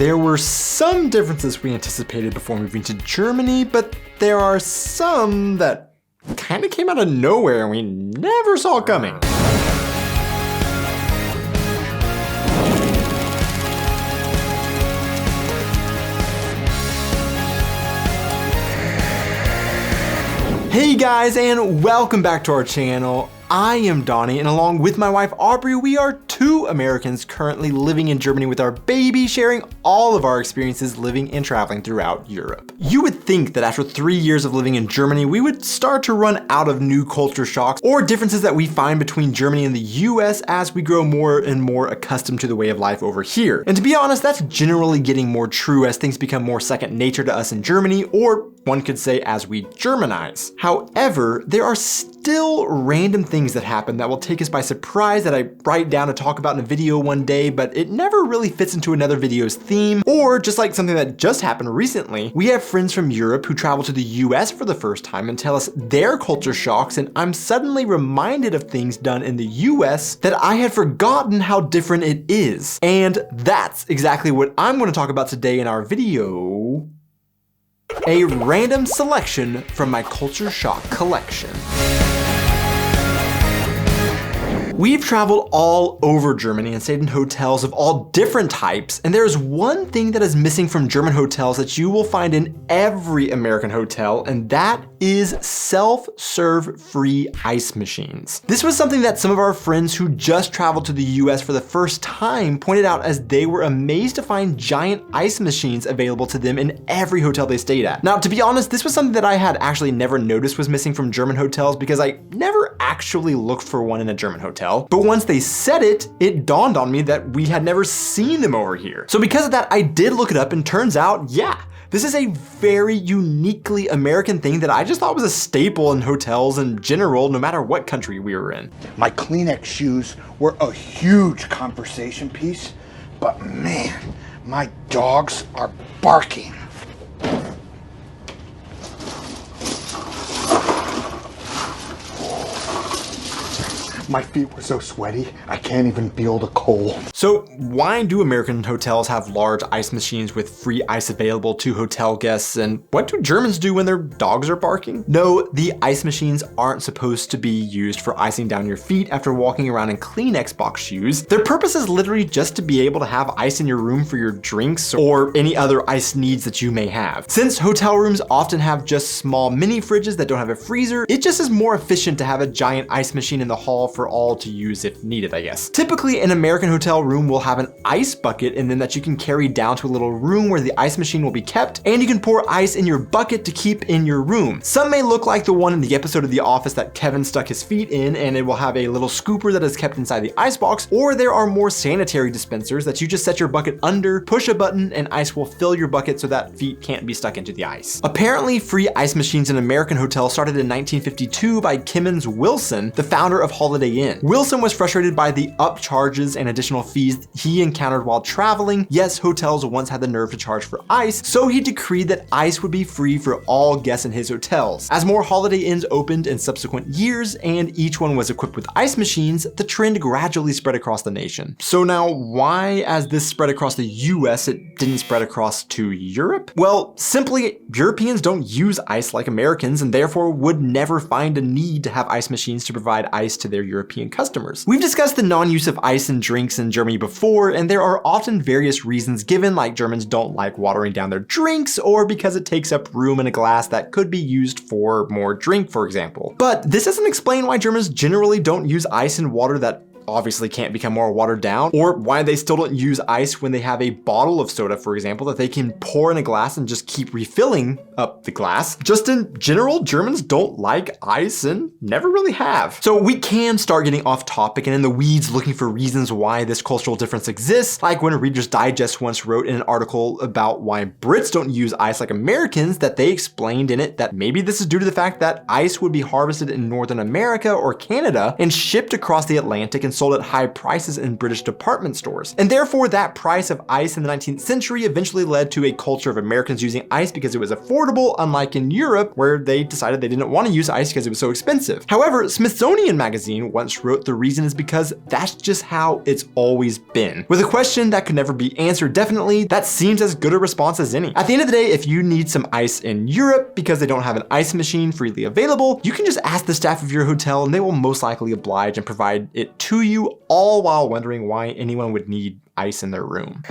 There were some differences we anticipated before moving to Germany, but there are some that kind of came out of nowhere and we never saw coming. Hey guys, and welcome back to our channel. I am Donnie, and along with my wife Aubrey, we are two Americans currently living in Germany with our baby, sharing all of our experiences living and traveling throughout Europe. You would think that after 3 years of living in Germany, we would start to run out of new culture shocks or differences that we find between Germany and the US as we grow more and more accustomed to the way of life over here. And to be honest, that's generally getting more true as things become more second nature to us in Germany, or one could say as we Germanize. However, there are still random things that happen that will take us by surprise that I write down to talk about in a video one day, but it never really fits into another video's theme. Or just like something that just happened recently, we have friends from Europe who travel to the US for the first time and tell us their culture shocks, and I'm suddenly reminded of things done in the US that I had forgotten how different it is. And that's exactly what I'm going to talk about today in our video. A random selection from my culture shock collection. We've traveled all over Germany and stayed in hotels of all different types, and there's one thing that is missing from German hotels that you will find in every American hotel, and that is self-serve free ice machines. This was something that some of our friends who just traveled to the US for the first time pointed out as they were amazed to find giant ice machines available to them in every hotel they stayed at. Now, to be honest, this was something that I had actually never noticed was missing from German hotels because I never actually looked for one in a German hotel. But once they said it, it dawned on me that we had never seen them over here. So because of that, I did look it up, and turns out, yeah, this is a very uniquely American thing that I just thought was a staple in hotels in general, no matter what country we were in. My Kleenex shoes were a huge conversation piece, but man, my dogs are barking. My feet were so sweaty, I can't even feel the cold. So why do American hotels have large ice machines with free ice available to hotel guests, and what do Germans do when their dogs are barking? No, the ice machines aren't supposed to be used for icing down your feet after walking around in Kleenex box shoes. Their purpose is literally just to be able to have ice in your room for your drinks or any other ice needs that you may have. Since hotel rooms often have just small mini fridges that don't have a freezer, it just is more efficient to have a giant ice machine in the hall for all to use if needed, I guess. Typically, an American hotel room will have an ice bucket and then that you can carry down to a little room where the ice machine will be kept, and you can pour ice in your bucket to keep in your room. Some may look like the one in the episode of The Office that Kevin stuck his feet in, and it will have a little scooper that is kept inside the ice box, or there are more sanitary dispensers that you just set your bucket under, push a button, and ice will fill your bucket so that feet can't be stuck into the ice. Apparently, free ice machines in American hotels started in 1952 by Kimmons Wilson, the founder of Holiday Inn. Wilson was frustrated by the upcharges and additional fees he encountered while traveling. Yes, hotels once had the nerve to charge for ice, so he decreed that ice would be free for all guests in his hotels. As more Holiday Inns opened in subsequent years and each one was equipped with ice machines, the trend gradually spread across the nation. So now, why, as this spread across the US, it didn't spread across to Europe? Well, simply, Europeans don't use ice like Americans and therefore would never find a need to have ice machines to provide ice to their European customers. We've discussed the non-use of ice in drinks in Germany before, and there are often various reasons given, like Germans don't like watering down their drinks, or because it takes up room in a glass that could be used for more drink, for example. But this doesn't explain why Germans generally don't use ice in water that obviously can't become more watered down, or why they still don't use ice when they have a bottle of soda, for example, that they can pour in a glass and just keep refilling up the glass. Just in general, Germans don't like ice and never really have. So we can start getting off topic and in the weeds looking for reasons why this cultural difference exists, like when Reader's Digest once wrote in an article about why Brits don't use ice like Americans, that they explained in it that maybe this is due to the fact that ice would be harvested in Northern America or Canada and shipped across the Atlantic and and sold at high prices in British department stores. And therefore, that price of ice in the 19th century eventually led to a culture of Americans using ice because it was affordable, unlike in Europe, where they decided they didn't want to use ice because it was so expensive. However, Smithsonian Magazine once wrote the reason is because that's just how it's always been. With a question that could never be answered definitely, that seems as good a response as any. At the end of the day, if you need some ice in Europe because they don't have an ice machine freely available, you can just ask the staff of your hotel and they will most likely oblige and provide it to you, all while wondering why anyone would need ice in their room.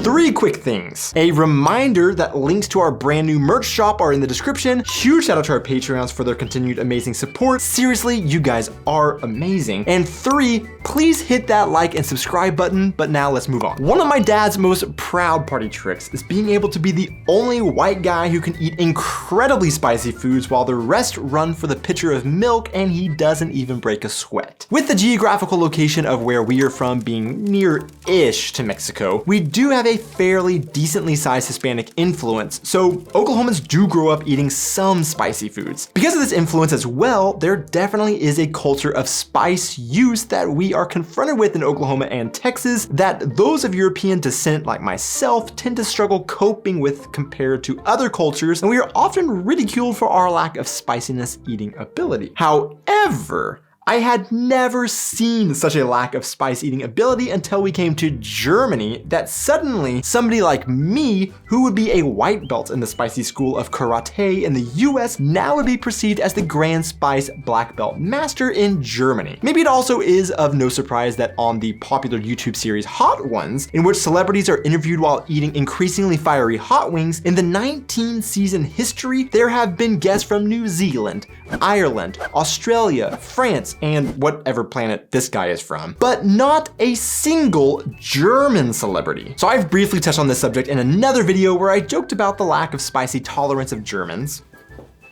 3 quick things. A reminder that links to our brand new merch shop are in the description. Huge shout out to our Patreons for their continued amazing support. Seriously, you guys are amazing. And 3, please hit that like and subscribe button, but now let's move on. One of my dad's most proud party tricks is being able to be the only white guy who can eat incredibly spicy foods while the rest run for the pitcher of milk and he doesn't even break a sweat. With the geographical location of where we are from being near-ish to Mexico, we do have a fairly decently sized Hispanic influence, so Oklahomans do grow up eating some spicy foods. Because of this influence as well, there definitely is a culture of spice use that we are confronted with in Oklahoma and Texas that those of European descent like myself tend to struggle coping with compared to other cultures, and we are often ridiculed for our lack of spiciness eating ability. However, I had never seen such a lack of spice eating ability until we came to Germany, that suddenly somebody like me, who would be a white belt in the spicy school of karate in the US, now would be perceived as the grand spice black belt master in Germany. Maybe it also is of no surprise that on the popular YouTube series Hot Ones, in which celebrities are interviewed while eating increasingly fiery hot wings, in the 19-season history, there have been guests from New Zealand, Ireland, Australia, France, and whatever planet this guy is from, but not a single German celebrity. So I've briefly touched on this subject in another video where I joked about the lack of spicy tolerance of Germans.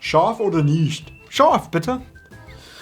Scharf oder nicht? Scharf, bitte.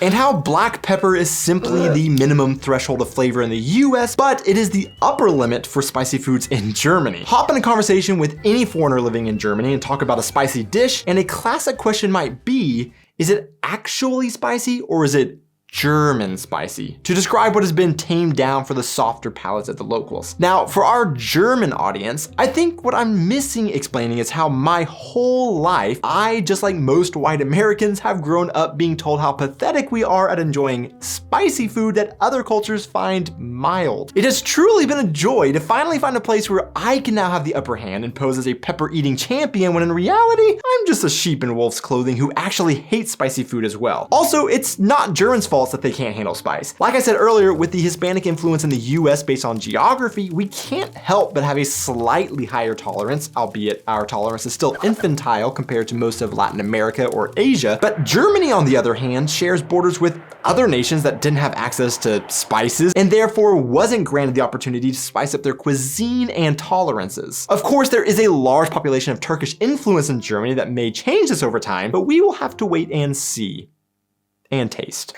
And how black pepper is simply the minimum threshold of flavor in the US, but it is the upper limit for spicy foods in Germany. Hop in a conversation with any foreigner living in Germany and talk about a spicy dish, and a classic question might be, is it actually spicy or is it German spicy, to describe what has been tamed down for the softer palates of the locals. Now, for our German audience, I think what I'm missing explaining is how my whole life, I, just like most white Americans, have grown up being told how pathetic we are at enjoying spicy food that other cultures find mild. It has truly been a joy to finally find a place where I can now have the upper hand and pose as a pepper-eating champion, when in reality, I'm just a sheep in wolf's clothing who actually hates spicy food as well. Also, it's not Germans' fault that they can't handle spice. Like I said earlier, with the Hispanic influence in the US based on geography, we can't help but have a slightly higher tolerance, albeit our tolerance is still infantile compared to most of Latin America or Asia. But Germany, on the other hand, shares borders with other nations that didn't have access to spices and therefore wasn't granted the opportunity to spice up their cuisine and tolerances. Of course, there is a large population of Turkish influence in Germany that may change this over time, but we will have to wait and see and taste.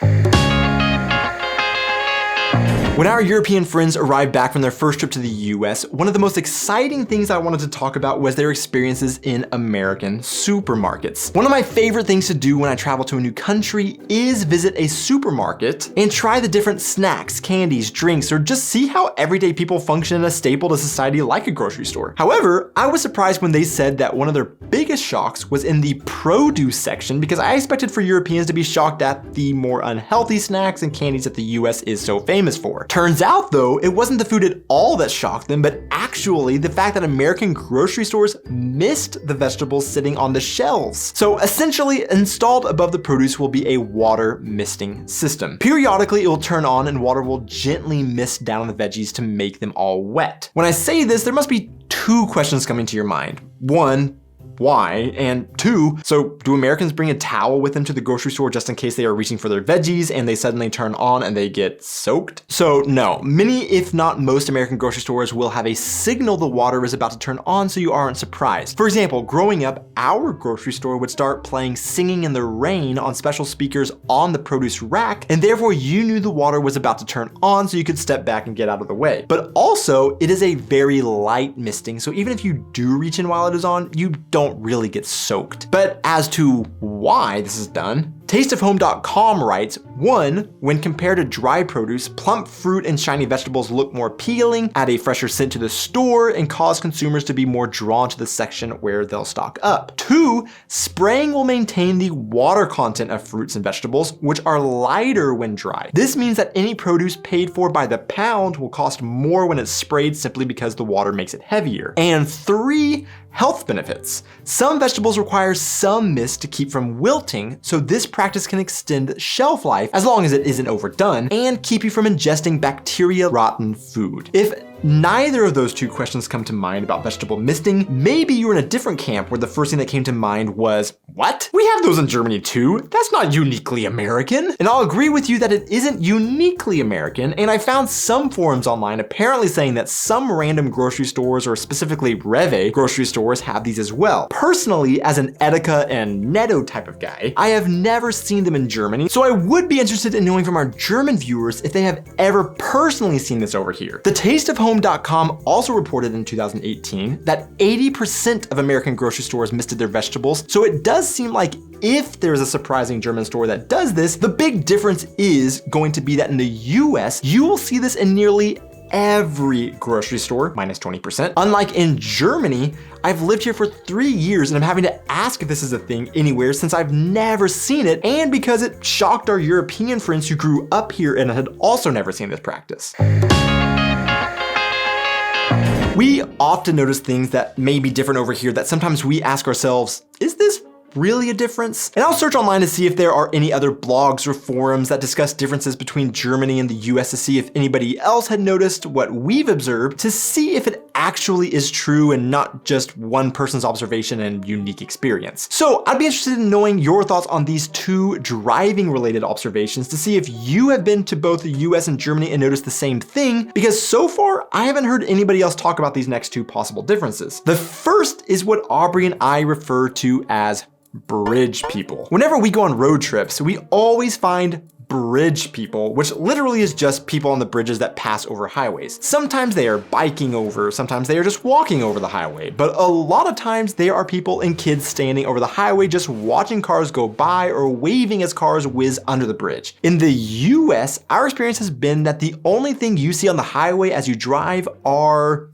When our European friends arrived back from their first trip to the US, one of the most exciting things I wanted to talk about was their experiences in American supermarkets. One of my favorite things to do when I travel to a new country is visit a supermarket and try the different snacks, candies, drinks, or just see how everyday people function in a staple to society like a grocery store. However, I was surprised when they said that one of their biggest shocks was in the produce section, because I expected for Europeans to be shocked at the more unhealthy snacks and candies that the US is so famous for. Turns out though, it wasn't the food at all that shocked them, but actually the fact that American grocery stores missed the vegetables sitting on the shelves. So essentially, installed above the produce will be a water misting system. Periodically, it will turn on and water will gently mist down on the veggies to make them all wet. When I say this, there must be 2 questions coming to your mind. 1, why? And 2, so do Americans bring a towel with them to the grocery store just in case they are reaching for their veggies and they suddenly turn on and they get soaked? So no, many if not most American grocery stores will have a signal the water is about to turn on so you aren't surprised. For example, growing up, our grocery store would start playing Singing in the Rain on special speakers on the produce rack, and therefore you knew the water was about to turn on so you could step back and get out of the way. But also, it is a very light misting, so even if you do reach in while it is on, you don't really get soaked. But as to why this is done, tasteofhome.com writes, One, when compared to dry produce, plump fruit and shiny vegetables look more appealing, add a fresher scent to the store, and cause consumers to be more drawn to the section where they'll stock up. Two, spraying will maintain the water content of fruits and vegetables, which are lighter when dry. This means that any produce paid for by the pound will cost more when it's sprayed simply because the water makes it heavier. And three, health benefits. Some vegetables require some mist to keep from wilting, so this practice can extend shelf life as long as it isn't overdone and keep you from ingesting bacteria-rotten food. If neither of those two questions come to mind about vegetable misting, maybe you're in a different camp where the first thing that came to mind was, what? We have those in Germany too. That's not uniquely American. And I'll agree with you that it isn't uniquely American, and I found some forums online apparently saying that some random grocery stores, or specifically Rewe grocery stores, have these as well. Personally, as an Edeka and Netto type of guy, I have never seen them in Germany, so I would be interested in knowing from our German viewers if they have ever personally seen this over here. The Taste of Home.com also reported in 2018 that 80% of American grocery stores misted their vegetables, so it does seem like if there's a surprising German store that does this, the big difference is going to be that in the US, you will see this in nearly every grocery store, minus 20%. Unlike in Germany, I've lived here for 3 years and I'm having to ask if this is a thing anywhere since I've never seen it, and because it shocked our European friends who grew up here and had also never seen this practice. We often notice things that may be different over here that sometimes we ask ourselves, is this really a difference? And I'll search online to see if there are any other blogs or forums that discuss differences between Germany and the US to see if anybody else had noticed what we've observed, to see if it actually is true and not just one person's observation and unique experience. So I'd be interested in knowing your thoughts on these two driving related observations to see if you have been to both the US and Germany and noticed the same thing, because so far I haven't heard anybody else talk about these next two possible differences. The first is what Aubrey and I refer to as bridge people. Whenever we go on road trips, we always find bridge people, which literally is just people on the bridges that pass over highways. Sometimes they are biking over, sometimes they are just walking over the highway, but a lot of times there are people and kids standing over the highway just watching cars go by or waving as cars whiz under the bridge. In the US, our experience has been that the only thing you see on the highway as you drive are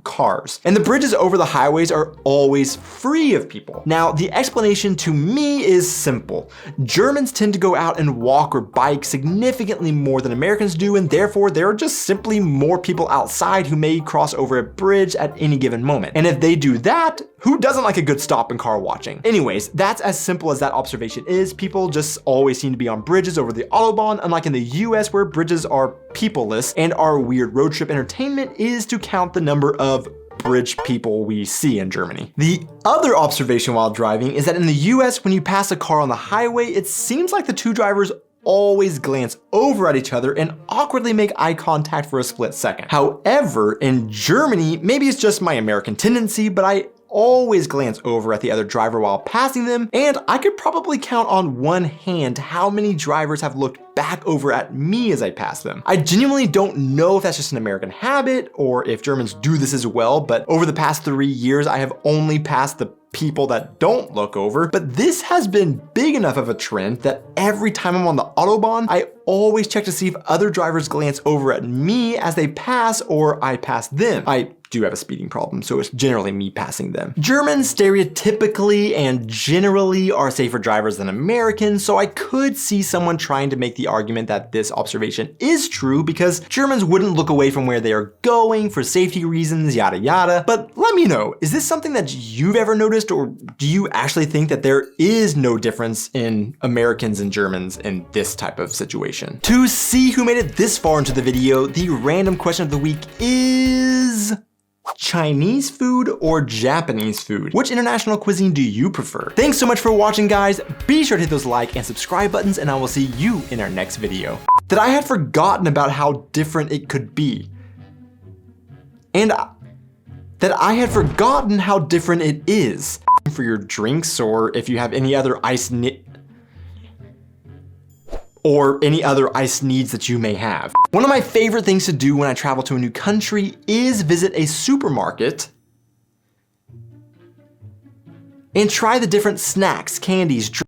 cars. And the bridges over the highways are always free of people. Now, the explanation to me is simple. Germans tend to go out and walk or bike significantly more than Americans do, and therefore there are just simply more people outside who may cross over a bridge at any given moment. And if they do that, who doesn't like a good stop and car watching? Anyways, that's as simple as that observation is. People just always seem to be on bridges over the Autobahn, unlike in the US where bridges are peopleless, and our weird road trip entertainment is to count the number of bridge people we see in Germany. The other observation while driving is that in the US, when you pass a car on the highway, it seems like the two drivers always glance over at each other and awkwardly make eye contact for a split second. However, in Germany, maybe it's just my American tendency, but I always glance over at the other driver while passing them, and I could probably count on one hand how many drivers have looked back over at me as I pass them. I genuinely don't know if that's just an American habit or if Germans do this as well, but over the past 3 years, I have only passed the people that don't look over, but this has been big enough of a trend that every time I'm on the Autobahn, I always check to see if other drivers glance over at me as they pass or I pass them. I do have a speeding problem, so it's generally me passing them. Germans stereotypically and generally are safer drivers than Americans, so I could see someone trying to make the argument that this observation is true because Germans wouldn't look away from where they are going for safety reasons, yada yada. But let me know, is this something that you've ever noticed, or do you actually think that there is no difference in Americans and Germans in this type of situation? To see who made it this far into the video, the random question of the week is Chinese food or Japanese food? Which international cuisine do you prefer? Thanks so much for watching, guys. Be sure to hit those like and subscribe buttons, and I will see you in our next video. That I had forgotten about how different it could be. And that I had forgotten how different it is. For your drinks, or if you have any other ice needs that you may have. One of my favorite things to do when I travel to a new country is visit a supermarket and try the different snacks, candies,